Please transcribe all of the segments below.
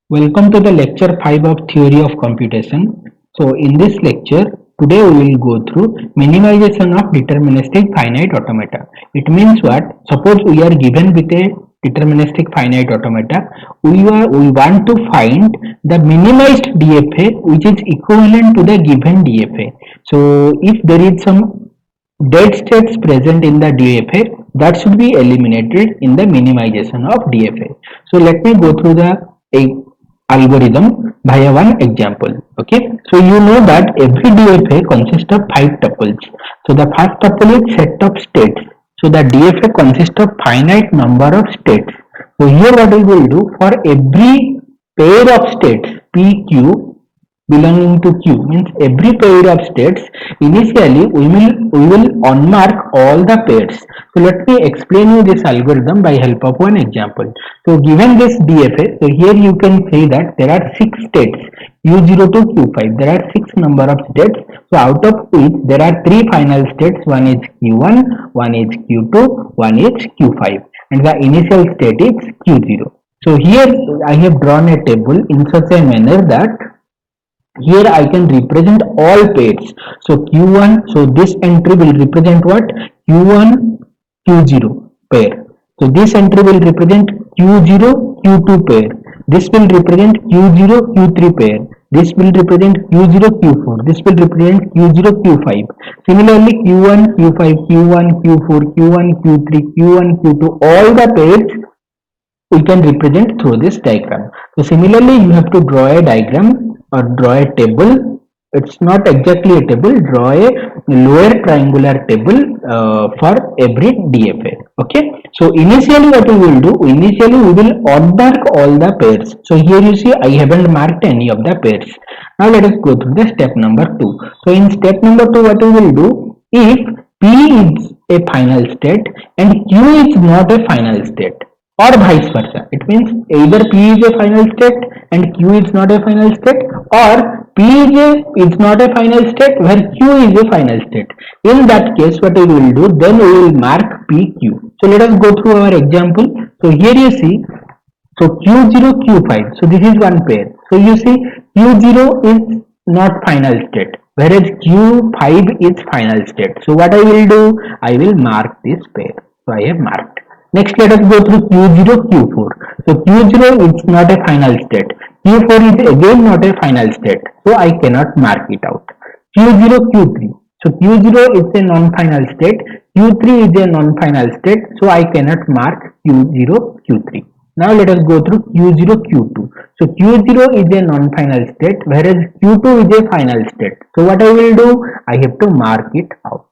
Welcome to the lecture 5 of theory of computation. So in this lecture today we will go through minimization of deterministic finite automata. It means what? Suppose we are given with a deterministic finite automata. We want to find the minimized DFA which is equivalent to the given DFA. So if there is some dead states present in the DFA, that should be eliminated in the minimization of DFA. So let me go through the algorithm via one example. Okay, so you know that every DFA consists of 5 tuples. So the first tuple is set of states. So the DFA consists of finite number of states. So here what we will do, for every pair of states PQ belonging to Q, means every pair of states, initially we will unmark all the pairs. So let me explain you this algorithm by help of one example. So given this DFA, so here you can see that there are 6 states Q0 to Q5. There are 6 number of states. So out of which there are 3 final states. One is Q1, one is Q2, one is Q5, and the initial state is Q0. So here I have drawn a table in such a manner that here I can represent all pairs. So Q1, so this entry will represent what? Q1, Q0 pair. So this entry will represent Q0, Q2 pair. This will represent Q0, Q3 pair. This will represent Q0, Q4. This will represent Q0, Q5. Similarly, Q1, Q5, Q1, Q4, Q1, Q3, Q1, Q2, all the pairs we can represent through this diagram. So similarly, you have to draw a diagram or draw a table. It's not exactly a table. Draw a lower triangular table for every DFA. Okay. So initially, what we will do? Initially, we will unmark all the pairs. So here you see, I haven't marked any of the pairs. Now let us go through the step number 2. So in step number 2, what we will do? If P is a final state and Q is not a final state, or vice versa. It means either P is a final state and Q is not a final state, or is not a final state where Q is a final state. In that case, what we will do, then we will mark PQ. So let us go through our example. So here you see, so Q0, Q5. So this is one pair. So you see Q0 is not final state, whereas Q5 is final state. So what I will do, I will mark this pair. So I have marked. Next, let us go through Q0, Q4. So Q0 is not a final state. Q4 is again not a final state. So I cannot mark it out. Q0, Q3. So Q0 is a non-final state. Q3 is a non-final state. So I cannot mark Q0, Q3. Now let us go through Q0, Q2. So Q0 is a non-final state, whereas Q2 is a final state. So what I will do? I have to mark it out.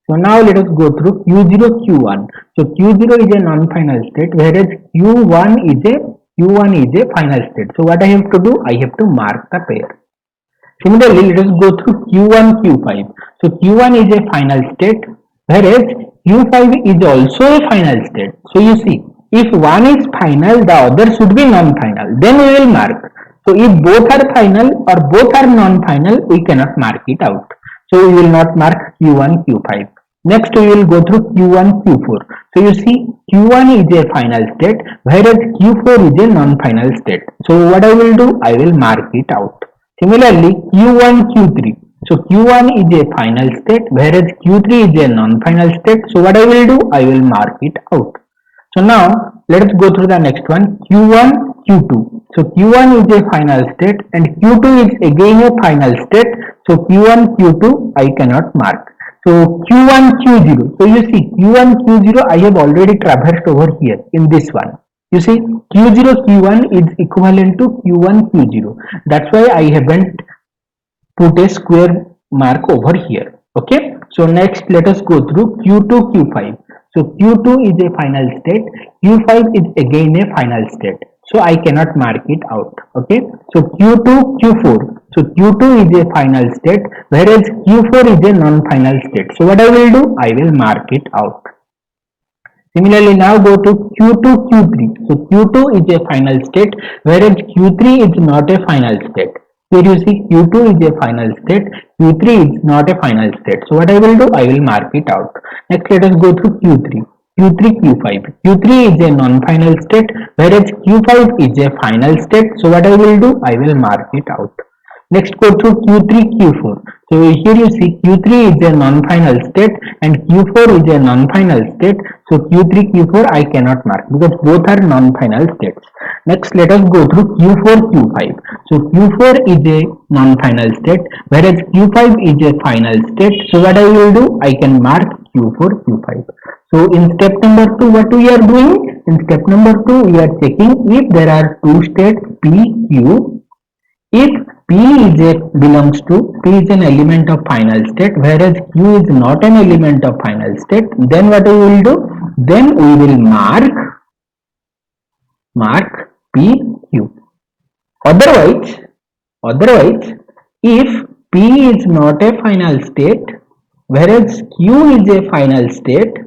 So now let us go through Q0, Q1. So Q0 is a non-final state, whereas Q1 is a final state. So what I have to do? I have to mark the pair. Similarly, let us go through Q1, Q5. So Q1 is a final state, whereas Q5 is also a final state. So you see, if one is final, the other should be non-final. Then we will mark. So if both are final or both are non-final, we cannot mark it out. So we will not mark Q1, Q5. Next we will go through Q1, Q4. So you see Q1 is a final state, whereas Q4 is a non-final state. So what I will do? I will mark it out. Similarly, Q1, Q3. So Q1 is a final state, whereas Q3 is a non-final state. So what I will do? I will mark it out. So now let us go through the next one, Q1, Q2. So Q1 is a final state and Q2 is again a final state. So Q1, Q2 I cannot mark. So Q1, Q0. So you see Q1, Q0 I have already traversed over here in this one. You see Q0, Q1 is equivalent to Q1, Q0. That's why I haven't put a square mark over here. Okay. So next let us go through Q2, Q5. So Q2 is a final state. Q5 is again a final state. So I cannot mark it out. Okay. So Q2, Q4. So Q2 is a final state, whereas Q4 is a non-final state. So what I will do? I will mark it out. Similarly, now go to Q2, Q3. So Q2 is a final state, whereas Q3 is not a final state. Here you see Q2 is a final state, Q3 is not a final state. So what I will do? I will mark it out. Next let us go through Q3. Q3, Q5. Q3 is a non-final state, whereas Q5 is a final state. So what I will do? I will mark it out. Next, go to Q3, Q4. So here you see Q3 is a non-final state and Q4 is a non-final state. So Q3, Q4 I cannot mark because both are non-final states. Next, let us go through Q4, Q5. So Q4 is a non-final state, whereas Q5 is a final state. So what I will do? I can mark Q4, Q5. So in step number 2, what we are doing? In step number 2, we are checking if there are two states P, Q. If P belongs to P is an element of final state, whereas Q is not an element of final state, then what we will do? Then we will mark P, Q. Otherwise, if P is not a final state, whereas Q is a final state,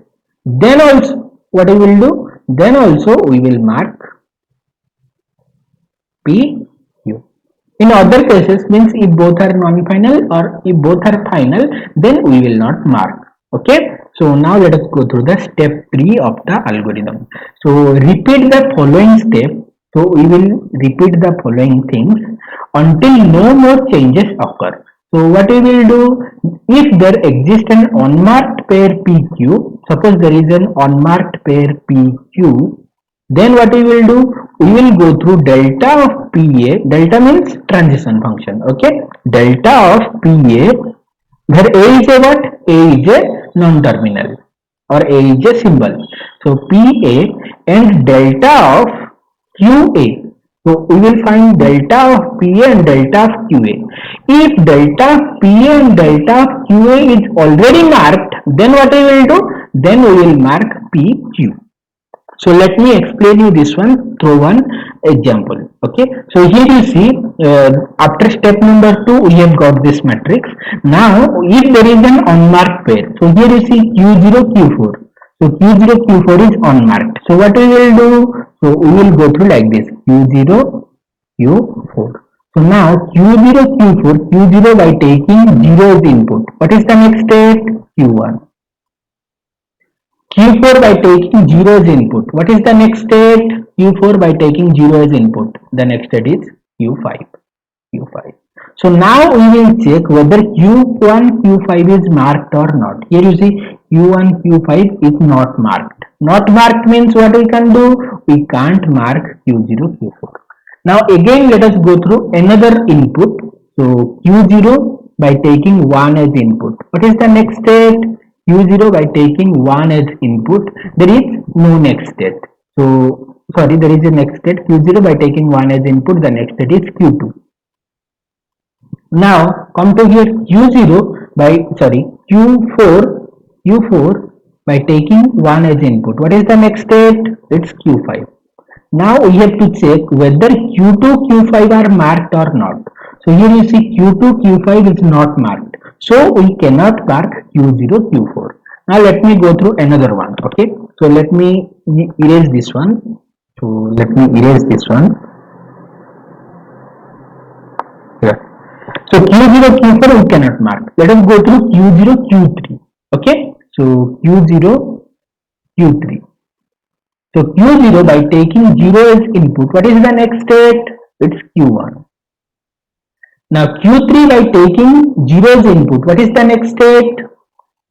then also what we will do? Then also we will mark P, Q. In other cases, means if both are non-final or if both are final, then we will not mark. Okay. So now let us go through the step 3 of the algorithm. So repeat the following step. So we will repeat the following things until no more changes occur. So what we will do, if there exists an unmarked pair PQ, suppose there is an unmarked pair PQ, then what we will do, we will go through delta of PA, delta means transition function, okay, delta of PA, where A is a what? A is a non-terminal or A is a symbol. So PA and delta of QA. So we will find delta of PA and delta of QA. If delta of PA and delta of QA is already marked, then what we will do? Then we will mark PQ. So let me explain you this one through one example. Okay. So here you see after step number 2 we have got this matrix. Now if there is an unmarked pair, so here you see Q0, Q4. So Q0, Q4 is unmarked. So what we will do? So we will go through like this Q0, Q4. So now Q0, Q4, Q0 by taking 0 as input. What is the next state? Q1. Q4 by taking 0 as input. What is the next state? Q4 by taking 0 as input. The next state is Q5. Q5. So now we will check whether Q1, Q5 is marked or not. Here you see Q1, Q5 is not marked. Not marked means what we can do? We can't mark Q0, Q4. Now again let us go through another input. So Q0 by taking 1 as input. What is the next state? Q0 by taking 1 as input, there is no next state. So, sorry, there is a next state. Q0 by taking 1 as input, the next state is Q2. Now, come to here Q4 by taking 1 as input. What is the next state? It's Q5. Now we have to check whether Q2, Q5 are marked or not. So here you see Q2, Q5 is not marked. So we cannot mark Q0, Q4. Now let me go through another one. Okay. So let me erase this one. So let me erase this one. Yeah. So Q0, Q4 we cannot mark. Let us go through Q0, Q3. Okay. So Q0, Q3. So Q0 by taking 0 as input, what is the next state? It's Q1. Now Q3 by taking 0 as input, what is the next state?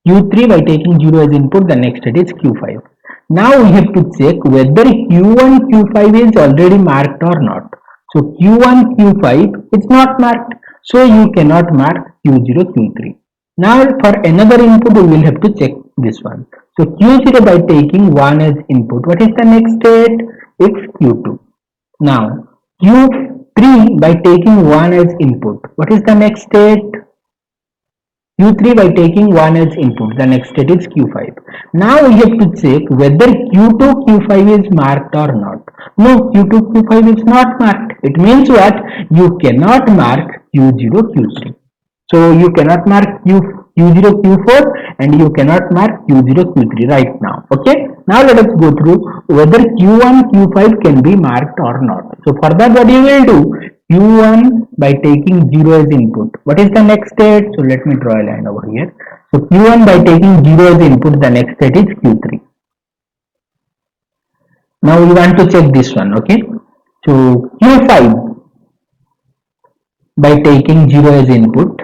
Q3 by taking 0 as input, the next state is Q5. Now we have to check whether Q1, Q5 is already marked or not. So Q1, Q5 is not marked. So you cannot mark Q0, Q3. Now for another input we will have to check this one. So Q0 by taking 1 as input, what is the next state? It's Q2. Now Q3 by taking 1 as input, what is the next state? Q3 by taking 1 as input, the next state is Q5. Now we have to check whether Q2, Q5 is marked or not. No, Q2, Q5 is not marked. It means what? You cannot mark Q0, Q3. So you cannot mark Q0, Q4 and you cannot mark Q0, Q3 right now. Okay. Now let us go through whether Q1, Q5 can be marked or not. So for that what you will do? Q1 by taking 0 as input. What is the next state? So let me draw a line over here. So Q1 by taking 0 as input, the next state is Q3. Now we want to check this one, okay? So Q5 by taking 0 as input.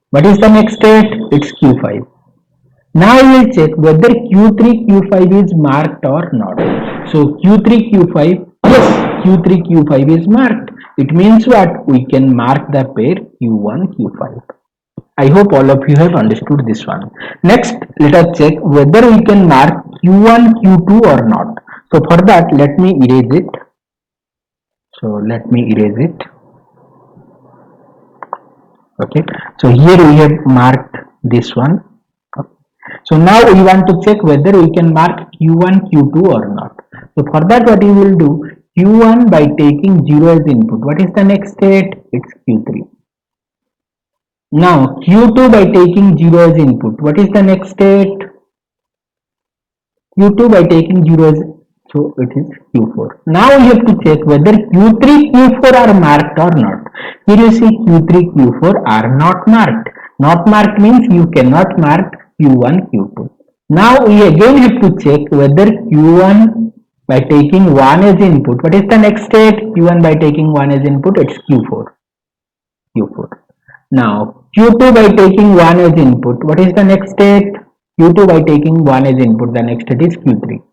What is the next state? It's Q5. Now we will check whether Q3 Q5 is marked or not. So Q3 Q5, yes, Q3 Q5 is marked. It means what? We can mark the pair Q1 Q5. I hope all of you have understood this one. Next, let us check whether we can mark Q1 Q2 or not. So for that, let me erase it. So let me erase it. Okay, so here we have marked this one. So now we want to check whether we can mark Q1 Q2 or not. So for that, what you will do, Q1 by taking 0 as input. What is the next state? It's Q3. Now Q2 by taking 0 as input. What is the next state? Q2 by taking 0 as, so it is Q4. Now we have to check whether Q3 Q4 are marked or not. Here you see Q3 Q4 are not marked. Not marked means you cannot mark Q1 Q2. Now we again have to check whether Q1 by taking 1 as input. What is the next state? Q1 by taking 1 as input, it's Q4. Q4. Now Q2 by taking 1 as input. What is the next state? Q2 by taking 1 as input. The next state is Q3.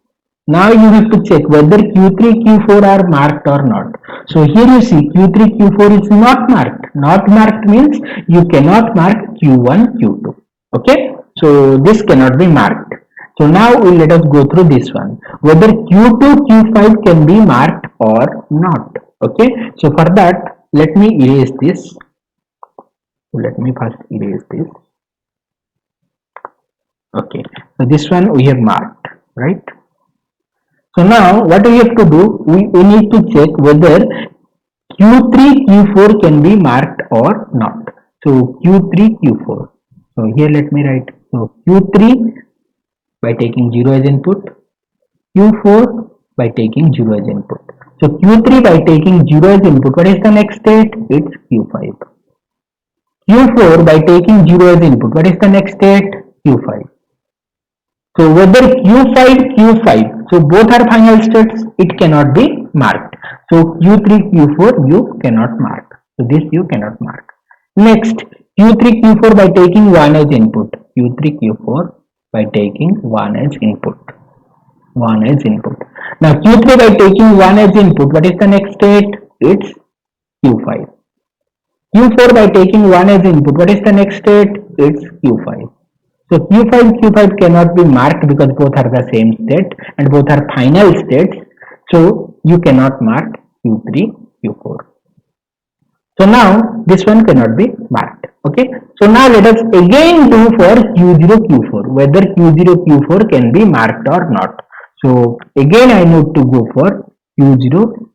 Now you have to check whether Q3 Q4 are marked or not. So here you see Q3 Q4 is not marked. Not marked means you cannot mark Q1 Q2. Okay, so this cannot be marked. So now let us go through this one, whether Q2 Q5 can be marked or not. Okay, so for that, let me erase this. Let me first erase this. Okay, so this one we have marked, right? So now what we have to do, we need to check whether Q3 Q4 can be marked or not. So Q3 Q4. So here let me write. So Q3 by taking 0 as input, Q4 by taking 0 as input. So Q3 by taking 0 as input, what is the next state? It's Q5. Q4 by taking 0 as input, what is the next state? Q5. So whether Q5, Q5, so both are final states, it cannot be marked. So Q3, Q4 you cannot mark. So this you cannot mark. Next, Q3, Q4 by taking 1 as input. Q3, Q4 by taking 1 as input. 1 as input. Now Q3 by taking 1 as input, what is the next state? It's Q5. Q4 by taking 1 as input, what is the next state? It's Q5. So Q5, Q5 cannot be marked because both are the same state and both are final states. So you cannot mark Q3, Q4. So now this one cannot be marked. Okay. So now let us again do for Q0, Q4, whether Q0, Q4 can be marked or not. So again I need to go for Q0,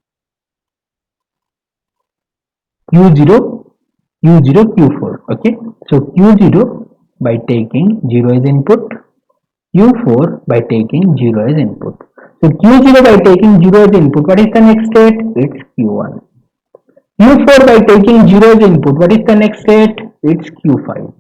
Q0, Q0, Q4. Okay. So Q0 by taking 0 as input, Q4 by taking 0 as input. So Q0 by taking 0 as input, what is the next state? It's Q1. Q4 by taking 0 as input, what is the next state? It's Q5.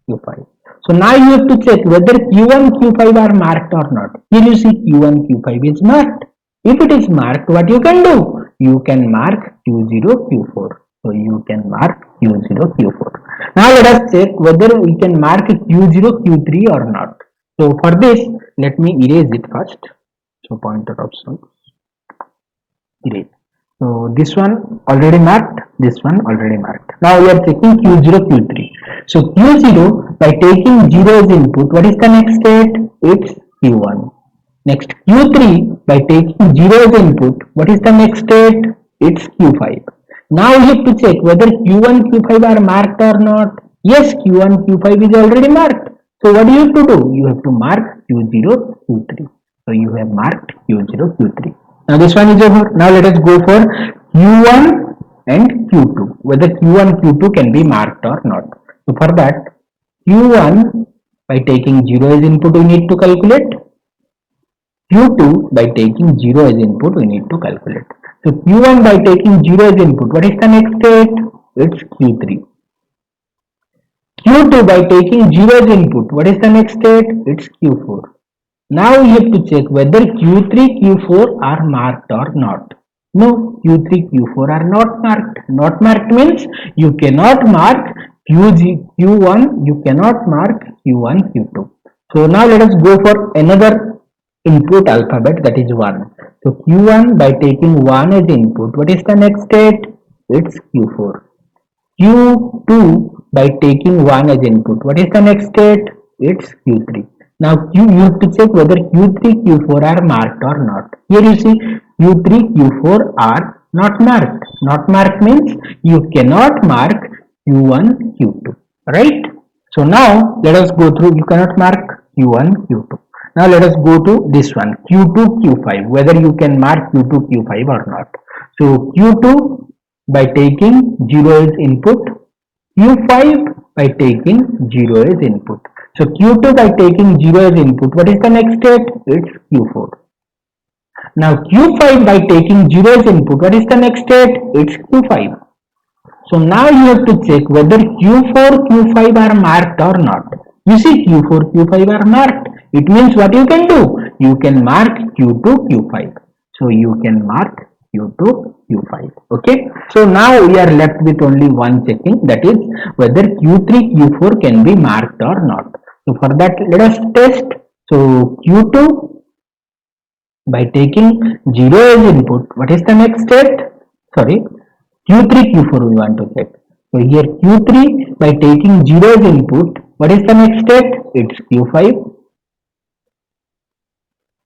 Q5. So now you have to check whether Q1, Q5 are marked or not. Here you see Q1, Q5 is marked. If it is marked, what you can do? You can mark Q0, Q4. So you can mark Q0, Q4. Now let us check whether we can mark Q0, Q3 or not. So for this, let me erase it first. So pointer option, erase. So this one already marked, this one already marked. Now we are checking Q0, Q3. So Q0 by taking 0 as input, what is the next state? It's Q1. Next Q3 by taking 0 as input, what is the next state? It's Q5. Now we have to check whether Q1, Q5 are marked or not. Yes, Q1, Q5 is already marked. So what do you have to do? You have to mark Q0, Q3. So you have marked Q0, Q3. Now this one is over. Now let us go for Q1 and Q2. Whether Q1, Q2 can be marked or not. So for that, Q1 by taking 0 as input we need to calculate. Q2 by taking 0 as input we need to calculate. So Q1 by taking 0 as input, what is the next state? It's Q3. Q2 by taking 0 as input, what is the next state? It's Q4. Now we have to check whether Q3, Q4 are marked or not. No, Q3, Q4 are not marked. Not marked means you cannot mark Q1, you cannot mark Q1, Q2. So now let us go for another input alphabet, that is 1. So Q1, by taking 1 as input, what is the next state? It's Q4. Q2, by taking 1 as input, what is the next state? It's Q3. Now you have to check whether Q3, Q4 are marked or not. Here you see Q3, Q4 are not marked. Not marked means you cannot mark Q1, Q2, right? So now let us go through. You cannot mark Q1, Q2. Now let us go to this one, Q2, Q5, whether you can mark Q2, Q5 or not. So Q2, by taking 0 as input, Q5 by taking 0 as input. So Q2 by taking 0 as input, what is the next state? It's Q4. Now Q5 by taking 0 as input, what is the next state? It's Q5. So now you have to check whether Q4, Q5 are marked or not. You see Q4, Q5 are marked. It means what you can do? You can mark Q2, Q5. So you can mark Q2, Q5. Okay. So now we are left with only one checking, that is whether Q3, Q4 can be marked or not. So for that let us test. So Q2 by taking 0 as input, what is the next state? Sorry, Q3, Q4 we want to check. So here Q3 by taking 0 as input, what is the next state? It's Q5.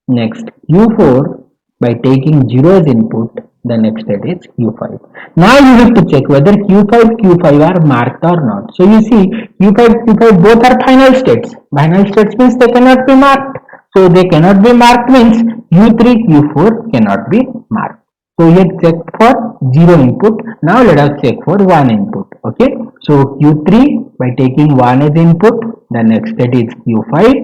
Next Q4 by taking 0 as input, the next state is Q5. Now you have to check whether Q5, Q5 are marked or not. So you see Q5, Q5 both are final states. Final states means they cannot be marked. So they cannot be marked means Q3, Q4 cannot be marked. So we have checked for 0 input. Now let us check for 1 input. Okay. So Q3 by taking 1 as input, the next state is Q5.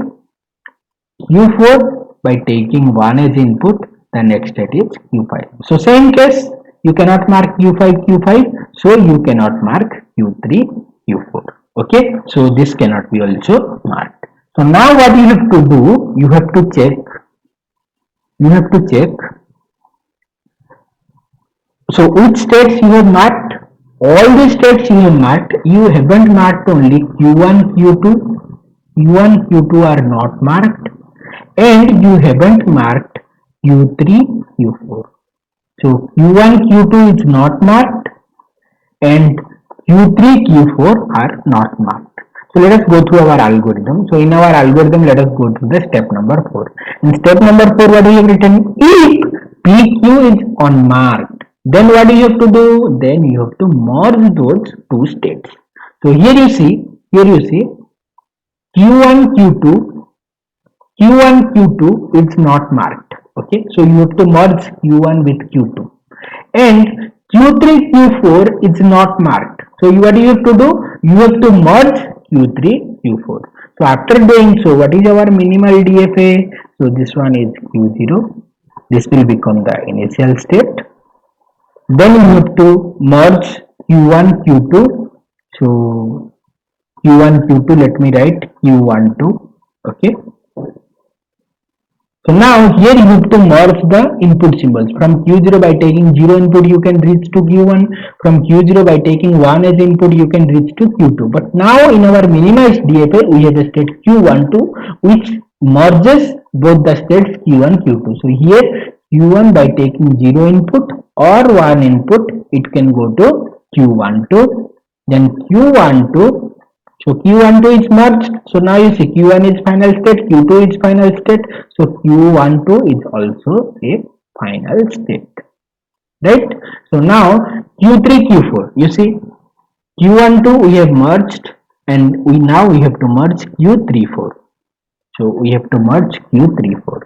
Q4 by taking 1 as input, the next state is Q5. So same case, you cannot mark Q5, Q5, so you cannot mark Q3, Q4. Okay, so this cannot be also marked. So now what you have to do, you have to check. So which states you have marked? All the states you have marked, you haven't marked only Q1, Q2. Q1, Q2 are not marked, and you haven't marked Q3, Q4. So Q1, Q2 is not marked, and Q3, Q4 are not marked. So let us go through our algorithm. So in our algorithm, let us go to the step number 4. In step number 4, what do you have written? If PQ is unmarked, then what do you have to do? Then you have to merge those two states. So here you see Q1, Q2 is not marked. Okay, so you have to merge Q1 with Q2, and Q3, Q4 is not marked. So what do you have to do? You have to merge Q3, Q4. So after doing so, what is our minimal DFA? So this one is Q0. This will become the initial state. Then you have to merge Q1, Q2. So Q1, Q2, let me write Q12. Okay. So now here you have to merge the input symbols. From Q0 by taking 0 input you can reach to Q1. From Q0 by taking 1 as input you can reach to Q2. But now in our minimized DFA we have a state Q12 which merges both the states Q1, Q2. So here Q1 by taking 0 input or 1 input it can go to Q12. Then Q12. So Q12 is merged. So now you see Q1 is final state, Q2 is final state. So Q12 is also a final state. Right? So now Q3, Q4. You see Q12 we have merged, and we have to merge Q34. So we have to merge Q34.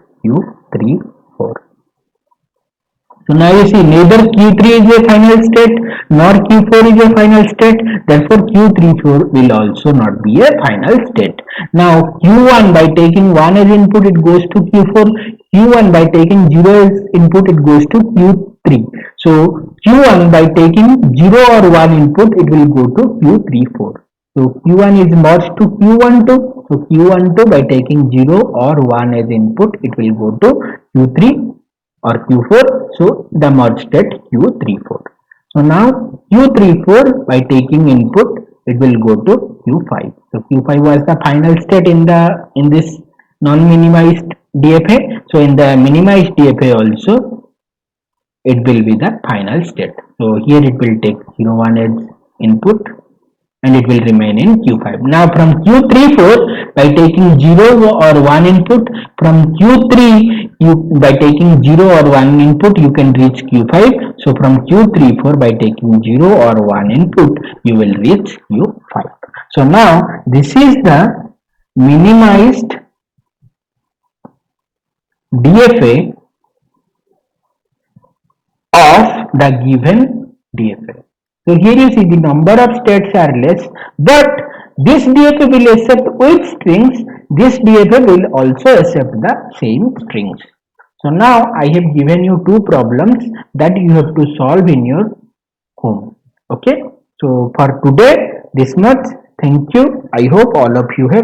So now you see neither Q3 is a final state nor Q4 is a final state. Therefore Q34 will also not be a final state. Now Q1 by taking 1 as input it goes to Q4. Q1 by taking 0 as input it goes to Q3. So Q1 by taking 0 or 1 input it will go to Q34. So Q1 is merged to Q12. So Q12 by taking 0 or 1 as input, it will go to Q3 or Q4. So the merged state Q34. So now Q34 by taking input, it will go to Q5. So Q5 was the final state in this non-minimized DFA. So in the minimized DFA also, it will be the final state. So here it will take 0, 1 as input and it will remain in Q5. Now from Q34 by taking 0 or 1 input, from Q3 by taking 0 or 1 input you can reach Q5. So from Q34 by taking 0 or 1 input you will reach Q5. So now this is the minimized DFA of the given DFA. So here you see the number of states are less, but this DFA will accept which strings, this DFA will also accept the same strings. So now I have given you two problems that you have to solve in your home. Okay. So for today this much. Thank you. I hope all of you have